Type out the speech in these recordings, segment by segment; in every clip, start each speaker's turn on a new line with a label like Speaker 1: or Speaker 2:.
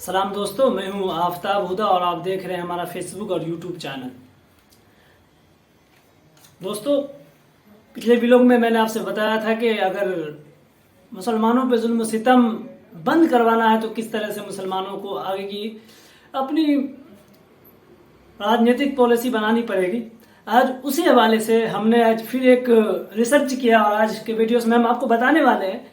Speaker 1: सलाम दोस्तों, मैं हूं आफ्ताब हुदा और आप देख रहे हैं हमारा फेसबुक और यूट्यूब चैनल। दोस्तों, पिछले व्लॉग में मैंने आपसे बताया था कि अगर मुसलमानों पे जुल्म सितम बंद करवाना है तो किस तरह से मुसलमानों को आगे की अपनी राजनीतिक पॉलिसी बनानी पड़ेगी। आज उसी हवाले से हमने आज फिर एक रिसर्च किया और आज के वीडियोस में हम आपको बताने वाले हैं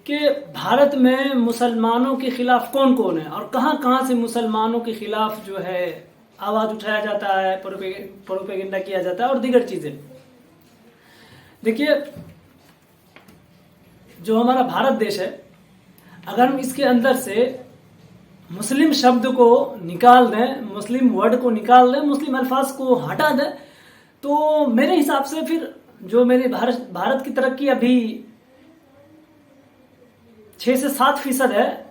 Speaker 1: कि भारत में मुसलमानों के खिलाफ कौन कौन है और कहां कहां से मुसलमानों के खिलाफ जो है आवाज उठाया जाता है, प्रोपेगेंडा किया जाता है और दीगर चीजें। देखिए, जो हमारा भारत देश है, अगर हम इसके अंदर से मुस्लिम शब्द को निकाल दें, मुस्लिम वर्ड को निकाल दें, मुस्लिम अल्फाज को हटा दें, तो मेरे हिसाब से फिर जो मेरे भारत की तरक्की अभी 6 से 7% है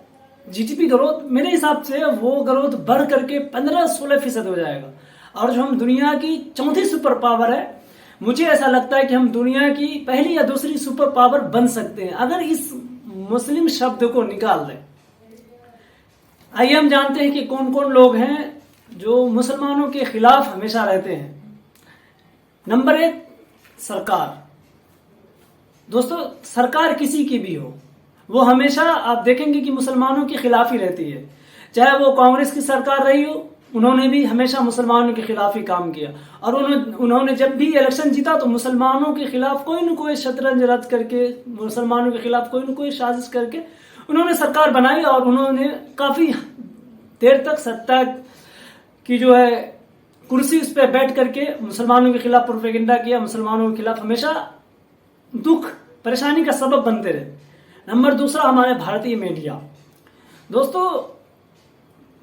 Speaker 1: जीडीपी ग्रोथ, मेरे हिसाब से वो ग्रोथ बढ़ करके 15-16% हो जाएगा। और जो हम दुनिया की चौथी सुपर पावर है, मुझे ऐसा लगता है कि हम दुनिया की पहली या दूसरी सुपर पावर बन सकते हैं अगर इस मुस्लिम शब्द को निकाल दें। आइए हम जानते हैं कि कौन कौन लोग हैं जो मुसलमानों के खिलाफ हमेशा रहते हैं। नंबर 1, सरकार। दोस्तों, सरकार किसी की भी हो, वो हमेशा आप देखेंगे कि मुसलमानों के खिलाफ ही रहती है। चाहे वो कांग्रेस की सरकार रही हो, उन्होंने भी हमेशा मुसलमानों के खिलाफ ही काम किया। और उन्होंने जब भी इलेक्शन जीता तो मुसलमानों के खिलाफ कोई न कोई शतरंज रच करके, मुसलमानों के खिलाफ कोई न कोई साजिश करके उन्होंने सरकार बनाई और उन्होंने काफी देर तक सत्ता की जो है कुर्सी उस पर बैठ करके मुसलमानों के खिलाफ प्रोपेगेंडा किया, मुसलमानों के खिलाफ हमेशा दुख परेशानी का सबब बनते रहे। नंबर 2, हमारे भारतीय मीडिया। दोस्तों,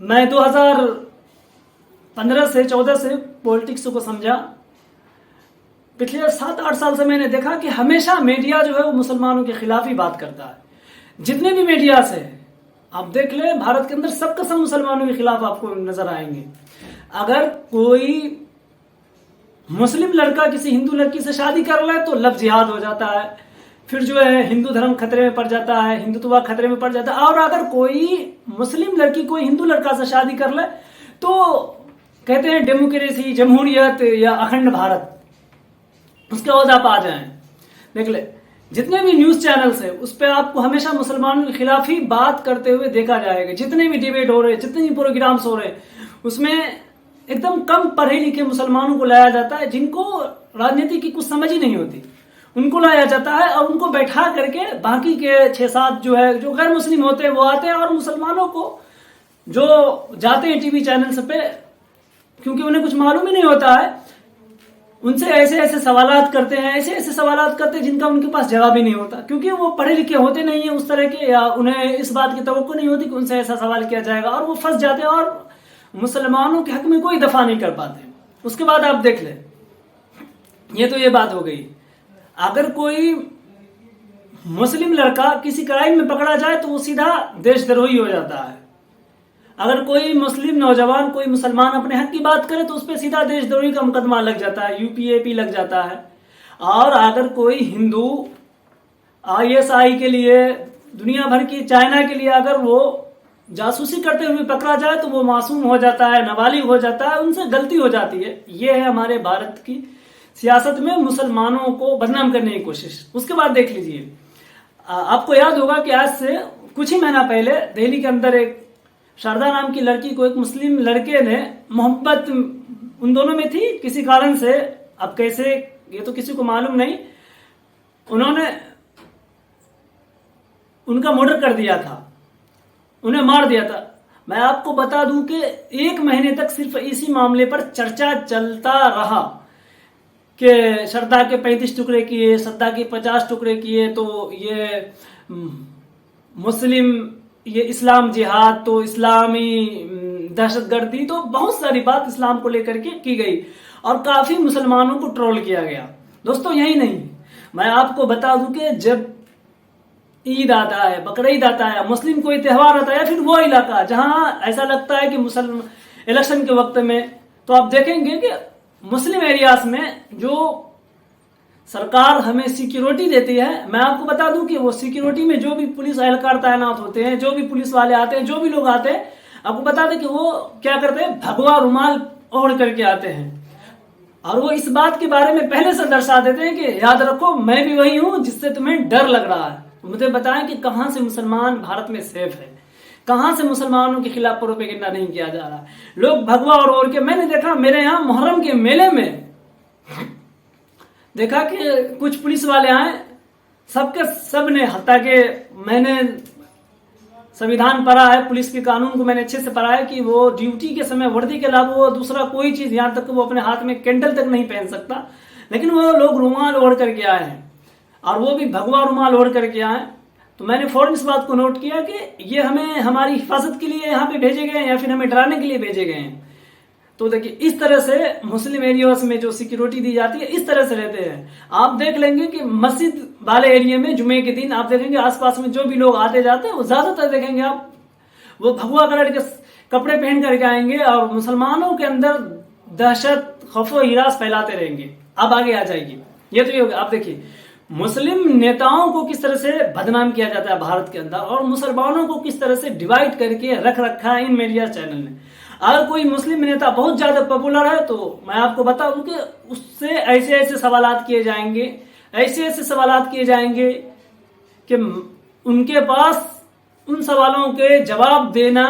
Speaker 1: मैं 2015 से 14 से पॉलिटिक्स को समझा। पिछले 7-8 साल से मैंने देखा कि हमेशा मीडिया जो है वो मुसलमानों के खिलाफ ही बात करता है। जितने भी मीडिया से आप देख ले, भारत के अंदर सबका सब मुसलमानों के खिलाफ आपको नजर आएंगे। अगर कोई मुस्लिम लड़का किसी हिंदू लड़की से शादी कर ले तो लव जिहाद हो जाता है, फिर जो है हिंदू धर्म खतरे में पड़ जाता है, हिंदुत्व खतरे में पड़ जाता है। और अगर कोई मुस्लिम लड़की कोई हिंदू लड़का से शादी कर ले तो कहते हैं डेमोक्रेसी, जमहूरियत या अखंड भारत, उसके ओहदा आप आ जाएं। देख ले, जितने भी न्यूज चैनल्स है उस पर आपको हमेशा मुसलमानों के खिलाफ ही बात करते हुए देखा जाएगा। जितने भी डिबेट हो रहे, जितने भी प्रोग्राम्स हो रहे, उसमें एकदम कम पढ़े लिखे मुसलमानों को लाया जाता है, जिनको राजनीति की कुछ समझ ही नहीं होती, उनको लाया जाता है और उनको बैठा करके बाकी के 6-7 जो है जो गैर मुस्लिम होते हैं वो आते हैं और मुसलमानों को जो जाते हैं टीवी चैनल्स पे, क्योंकि उन्हें कुछ मालूम ही नहीं होता है, उनसे ऐसे ऐसे सवालात करते हैं, ऐसे ऐसे सवालात करते हैं जिनका उनके पास जवाब ही नहीं होता, क्योंकि वो पढ़े लिखे होते नहीं है उस तरह के, या उन्हें इस बात की तवक्को नहीं होती कि उनसे ऐसा सवाल किया जाएगा और वो फंस जाते हैं और मुसलमानों के हक में कोई दफा नहीं कर पाते। उसके बाद आप देख ले, ये तो ये बात हो गई। अगर कोई मुस्लिम लड़का किसी क्राइम में पकड़ा जाए तो वो सीधा देशद्रोही हो जाता है। अगर कोई मुस्लिम नौजवान, कोई मुसलमान अपने हक की बात करे तो उस पर सीधा देशद्रोही का मुकदमा लग जाता है, यूपीएपी लग जाता है। और अगर कोई हिंदू आईएसआई के लिए, दुनिया भर की, चाइना के लिए अगर वो जासूसी करते हुए पकड़ा जाए तो वो मासूम हो जाता है, नाबालिग हो जाता है, उनसे गलती हो जाती है। ये है हमारे भारत की सियासत में मुसलमानों को बदनाम करने की कोशिश। उसके बाद देख लीजिए, आपको याद होगा कि आज से कुछ ही महीना पहले दिल्ली के अंदर एक शारदा नाम की लड़की को एक मुस्लिम लड़के ने, मोहब्बत उन दोनों में थी किसी कारण से, अब कैसे ये तो किसी को मालूम नहीं, उन्होंने उनका मर्डर कर दिया था, उन्हें मार दिया था। मैं आपको बता दूं कि 1 महीने तक सिर्फ इसी मामले पर चर्चा चलता रहा कि श्रद्धा के 35 टुकड़े किए, श्रद्धा के 50 टुकड़े किए, तो ये मुस्लिम, ये इस्लाम जिहाद, तो इस्लामी दहशतगर्दी, तो बहुत सारी बात इस्लाम को लेकर के की गई और काफी मुसलमानों को ट्रोल किया गया। दोस्तों, यही नहीं, मैं आपको बता दूं कि जब ईद आता है, बकरीद आता है, मुस्लिम कोई त्यौहार आता है, फिर वो इलाका जहां ऐसा लगता है कि मुसलमान इलेक्शन के वक्त में, तो आप देखेंगे कि मुस्लिम एरियाज में जो सरकार हमें सिक्योरिटी देती है, मैं आपको बता दूं कि वो सिक्योरिटी में जो भी पुलिस एहलकार तैनात होते हैं, जो भी पुलिस वाले आते हैं, जो भी लोग आते हैं, आपको बता दें कि वो क्या करते हैं, भगवा रुमाल ओढ़ करके आते हैं और वो इस बात के बारे में पहले से दर्शा देते हैं कि याद रखो मैं भी वही हूं जिससे तुम्हें डर लग रहा है। तो मुझे बताएं कि कहां से मुसलमान भारत में सेफ है, कहां से मुसलमानों के खिलाफ प्रोपेगेंडा नहीं किया जा रहा है। लोग भगवा और ओढ़ के, मैंने देखा मेरे यहाँ मुहर्रम के मेले में देखा कि कुछ पुलिस वाले आए, सबके सब ने, हत्या के मैंने संविधान पढ़ा है, पुलिस के कानून को मैंने अच्छे से पढ़ा है कि वो ड्यूटी के समय वर्दी के अलावा वो दूसरा कोई चीज, यहां तक वो अपने हाथ में कैंडल तक नहीं पहन सकता, लेकिन वो लोग रुमाल ओढ़ करके आए हैं और वो भी भगवा रुमाल ओढ़ करके आए। तो मैंने फौरन इस बात को नोट किया कि ये हमें हमारी हिफाजत के लिए यहाँ पे भेजे गए हैं या फिर हमें डराने के लिए भेजे गए हैं। तो देखिए इस तरह से मुस्लिम एरियाज में जो सिक्योरिटी दी जाती है इस तरह से रहते हैं। आप देख लेंगे कि मस्जिद वाले एरिया में जुमे के दिन आप देखेंगे आसपास में जो भी लोग आते जाते हैं वो ज्यादातर देखेंगे आप वो भगवा कलर के कपड़े पहन करके आएंगे और मुसलमानों के अंदर दहशत, खौफ हिरास फैलाते रहेंगे। अब आगे आ जाएगी, ये तो ये होगा। आप देखिए मुस्लिम नेताओं को किस तरह से बदनाम किया जाता है भारत के अंदर और मुसलमानों को किस तरह से डिवाइड करके रख रखा है इन मीडिया चैनल ने। अगर कोई मुस्लिम नेता बहुत ज्यादा पॉपुलर है तो मैं आपको बताऊं कि उससे ऐसे ऐसे सवालात किए जाएंगे, ऐसे ऐसे सवालात किए जाएंगे कि उनके पास उन सवालों के जवाब देना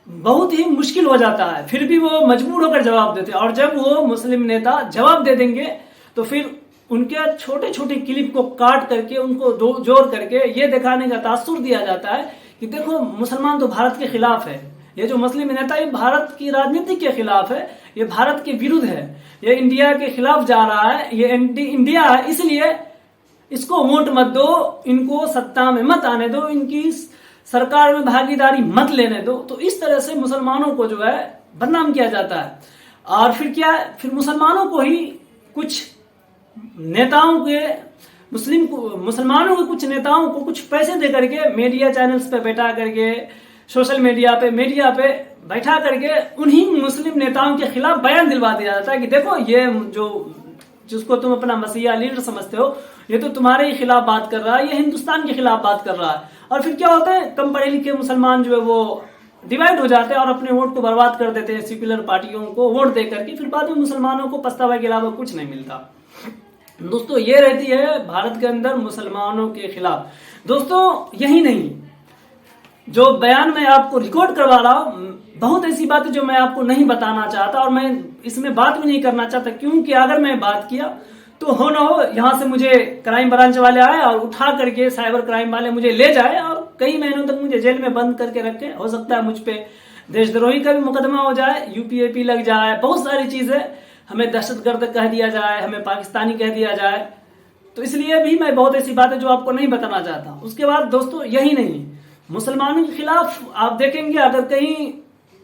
Speaker 1: बहुत ही मुश्किल हो जाता है, फिर भी वो मजबूर होकर जवाब देते हैं। और जब वो मुस्लिम नेता जवाब दे देंगे तो फिर उनके छोटे छोटे क्लिप को काट करके उनको जोड़ करके ये दिखाने का तासुर दिया जाता है कि देखो मुसलमान तो भारत के खिलाफ है, ये जो मुस्लिम नेता ये भारत की राजनीति के खिलाफ है, ये भारत के विरुद्ध है, ये इंडिया के खिलाफ जा रहा है, ये एंटी इंडिया है, इसलिए इसको वोट मत दो, इनको सत्ता में मत आने दो, इनकी सरकार में भागीदारी मत लेने दो। तो इस तरह से मुसलमानों को जो है बदनाम किया जाता है। और फिर क्या है, फिर मुसलमानों को ही कुछ नेताओं के मुसलमानों के कुछ नेताओं को कुछ पैसे दे करके मीडिया चैनल्स पे बैठा करके, सोशल मीडिया पे बैठा करके उन्हीं मुस्लिम नेताओं के खिलाफ बयान दिलवा दिया जाता है कि देखो ये जो जिसको तुम अपना मसीहा लीडर समझते हो ये तो तुम्हारे ही खिलाफ बात कर रहा है, ये हिंदुस्तान के खिलाफ बात कर रहा है। और फिर क्या होता है, कम पढ़े लिखे मुसलमान जो है वो डिवाइड हो जाते हैं और अपने वोट को बर्बाद कर देते हैं सेक्युलर पार्टियों को वोट दे करके, फिर बाद में मुसलमानों को पछतावा के अलावा कुछ नहीं मिलता। दोस्तों ये रहती है भारत के अंदर मुसलमानों के खिलाफ। दोस्तों यही नहीं, जो बयान मैं आपको रिकॉर्ड करवा रहा हूं, बहुत ऐसी बातें जो मैं आपको नहीं बताना चाहता और मैं इसमें बात भी नहीं करना चाहता, क्योंकि अगर मैं बात किया तो हो ना हो यहां से मुझे क्राइम ब्रांच वाले आए और उठा करके साइबर क्राइम वाले मुझे ले जाए और कई महीनों तक मुझे जेल में बंद करके रखे। हो सकता है मुझ पे देशद्रोही का भी मुकदमा हो जाए, यूपीएपी लग जाए, बहुत सारी चीजें, हमें दहशतगर्द कह दिया जाए, हमें पाकिस्तानी कह दिया जाए। तो इसलिए भी मैं बहुत ऐसी बातें जो आपको नहीं बताना चाहता। उसके बाद दोस्तों यही नहीं, मुसलमानों के खिलाफ आप देखेंगे अगर कहीं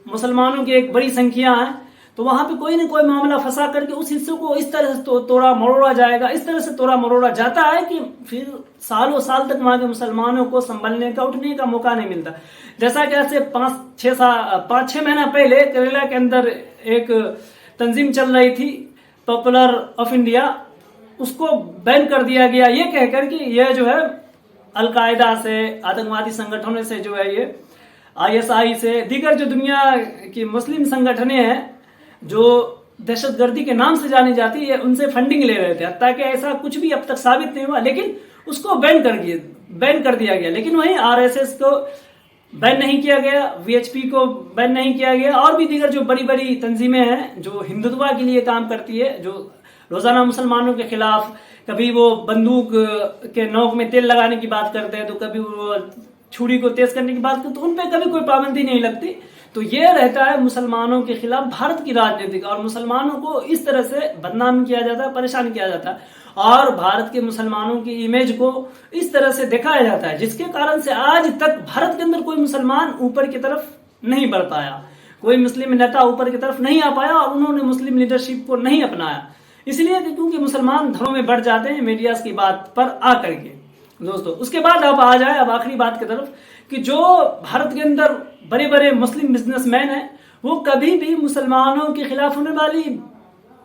Speaker 1: मुसलमानों की एक बड़ी संख्या है तो वहां पे कोई न कोई मामला फंसा करके उस हिस्से को इस तरह से तोड़ा मरोड़ा जाएगा, इस तरह से तोड़ा मरोड़ा जाता है कि फिर सालों साल तक वहां के मुसलमानों को संभलने का, उठने का मौका नहीं मिलता। जैसा कि ऐसे 5-6 महीना पहले केरला के अंदर एक तंजीम चल रही थी पॉपुलर ऑफ इंडिया, उसको बैन कर दिया गया ये कहकर कि यह जो है अलकायदा से, आतंकवादी संगठनों से जो है ये ISI से, दीगर जो दुनिया की मुस्लिम संगठनें हैं जो दहशतगर्दी के नाम से जानी जाती है, उनसे फंडिंग ले रहे थे। ताकि ऐसा कुछ भी अब तक साबित नहीं हुआ, लेकिन उसको बैन कर दिया गया। लेकिन वहीं RSS को बैन नहीं किया गया, VHP को बैन नहीं किया गया, और भी दीगर जो बड़ी बड़ी तंजीमें हैं जो हिंदुत्व के लिए काम करती है, जो रोजाना मुसलमानों के खिलाफ, कभी वो बंदूक के नोक में तेल लगाने की बात करते हैं तो कभी वो छुरी को तेज करने की बात करते, तो उन पर कभी कोई पाबंदी नहीं लगती। तो ये रहता है मुसलमानों के खिलाफ भारत की राजनीति का, और मुसलमानों को इस तरह से बदनाम किया जाता है, परेशान किया जाता है और भारत के मुसलमानों की इमेज को इस तरह से दिखाया जाता है, जिसके कारण से आज तक भारत के अंदर कोई मुसलमान ऊपर की तरफ नहीं बढ़ पाया, कोई मुस्लिम नेता ऊपर की तरफ नहीं आ पाया और उन्होंने मुस्लिम लीडरशिप को नहीं अपनाया। इसलिए क्योंकि मुसलमान धर्मों में बढ़ जाते हैं मीडिया की बात पर आकर के। दोस्तों उसके बाद आप आ जाए अब आखिरी बात की तरफ कि जो भारत के अंदर बड़े बड़े मुस्लिम बिजनेसमैन हैं वो कभी भी मुसलमानों के खिलाफ होने वाली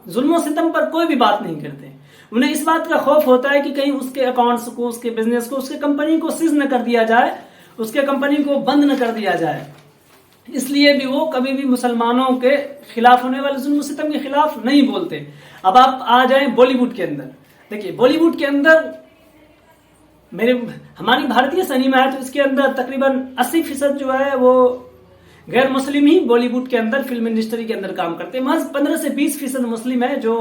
Speaker 1: जुल्म सितम पर कोई भी बात नहीं करते। उन्हें इस बात का खौफ होता है कि कहीं उसके अकाउंट्स को, उसके बिजनेस को, उसके कंपनी को सीज न कर दिया जाए, उसके कंपनी को बंद न कर दिया जाए। इसलिए भी वो कभी भी मुसलमानों के खिलाफ होने वाले जुल्म सितम के खिलाफ नहीं बोलते। अब आप आ जाएं बॉलीवुड के अंदर, देखिए बॉलीवुड के अंदर हमारी भारतीय सिनेमा है तो इसके अंदर तकरीबन 80% जो है वो गैर मुस्लिम ही बॉलीवुड के अंदर फिल्म इंडस्ट्री के अंदर काम करते हैं। महज 15 से 20% मुस्लिम है जो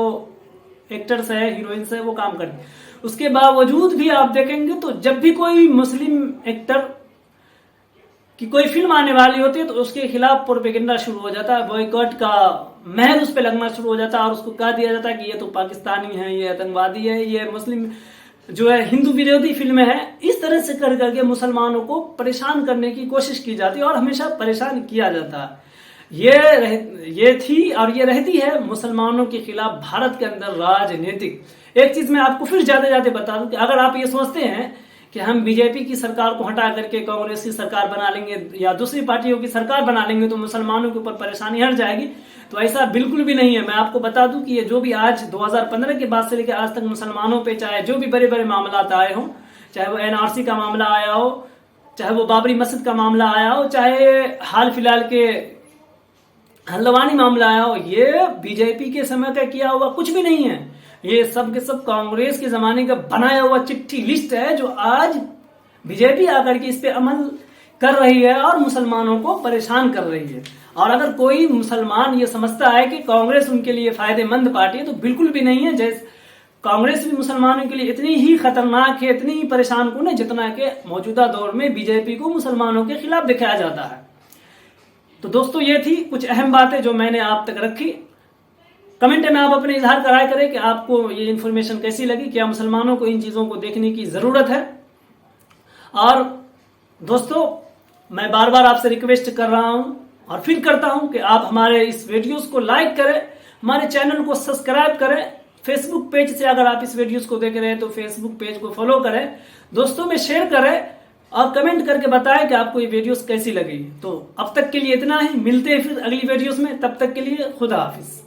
Speaker 1: एक्टर्स है, हीरोइंस है, वो काम करते हैं। उसके बावजूद भी आप देखेंगे तो जब भी कोई मुस्लिम एक्टर की कोई फिल्म आने वाली होती है तो उसके खिलाफ प्रोपेगेंडा शुरू हो जाता है, बॉयकॉट का महल उस पर लगना शुरू हो जाता है और उसको कह दिया जाता है कि ये तो पाकिस्तानी है, ये आतंकवादी है, ये मुस्लिम जो है हिंदू विरोधी फिल्में हैं। इस तरह से कर करके मुसलमानों को परेशान करने की कोशिश की जाती है और हमेशा परेशान किया जाता है। ये थी और ये रहती है मुसलमानों के खिलाफ भारत के अंदर राजनीतिक। एक चीज मैं आपको फिर जाते बता दूं कि अगर आप ये सोचते हैं कि हम बीजेपी की सरकार को हटा करके कांग्रेस की सरकार बना लेंगे या दूसरी पार्टियों की सरकार बना लेंगे तो मुसलमानों के ऊपर परेशानी हट जाएगी, तो ऐसा बिल्कुल भी नहीं है। मैं आपको बता दूं कि ये जो भी आज 2015 के बाद से लेकर आज तक मुसलमानों पे चाहे जो भी बड़े बड़े मामला आए हों, चाहे वो एनआरसी का मामला आया हो, चाहे वो बाबरी मस्जिद का मामला आया हो, चाहे हाल फिलहाल के हल्द्वानी मामला आया हो, ये बीजेपी के समय का किया हुआ कुछ भी नहीं है। ये सब के सब कांग्रेस के जमाने का बनाया हुआ चिट्ठी लिस्ट है जो आज बीजेपी आकर के इस पे अमल कर रही है और मुसलमानों को परेशान कर रही है। और अगर कोई मुसलमान ये समझता है कि कांग्रेस उनके लिए फायदेमंद पार्टी है तो बिल्कुल भी नहीं है। जैसे कांग्रेस भी मुसलमानों के लिए इतनी ही खतरनाक है, इतनी ही परेशान कौन है जितना कि मौजूदा दौर में बीजेपी को मुसलमानों के खिलाफ दिखाया जाता है। तो दोस्तों ये थी कुछ अहम बातें जो मैंने आप तक रखी। कमेंट में आप अपने इजहार कराया करें कि आपको ये इन्फॉर्मेशन कैसी लगी, क्या मुसलमानों को इन चीजों को देखने की जरूरत है। और दोस्तों मैं बार बार आपसे रिक्वेस्ट कर रहा हूं और फिर करता हूं कि आप हमारे इस वीडियोस को लाइक करें, हमारे चैनल को सब्सक्राइब करें। फेसबुक पेज से अगर आप इस वीडियोस को देख रहे हैं तो फेसबुक पेज को फॉलो करें, दोस्तों में शेयर करें और कमेंट करके बताएं कि आपको ये वीडियोस कैसी लगी। तो अब तक के लिए इतना ही, मिलते हैं फिर अगली वीडियोस में, तब तक के लिए खुदा हाफिज।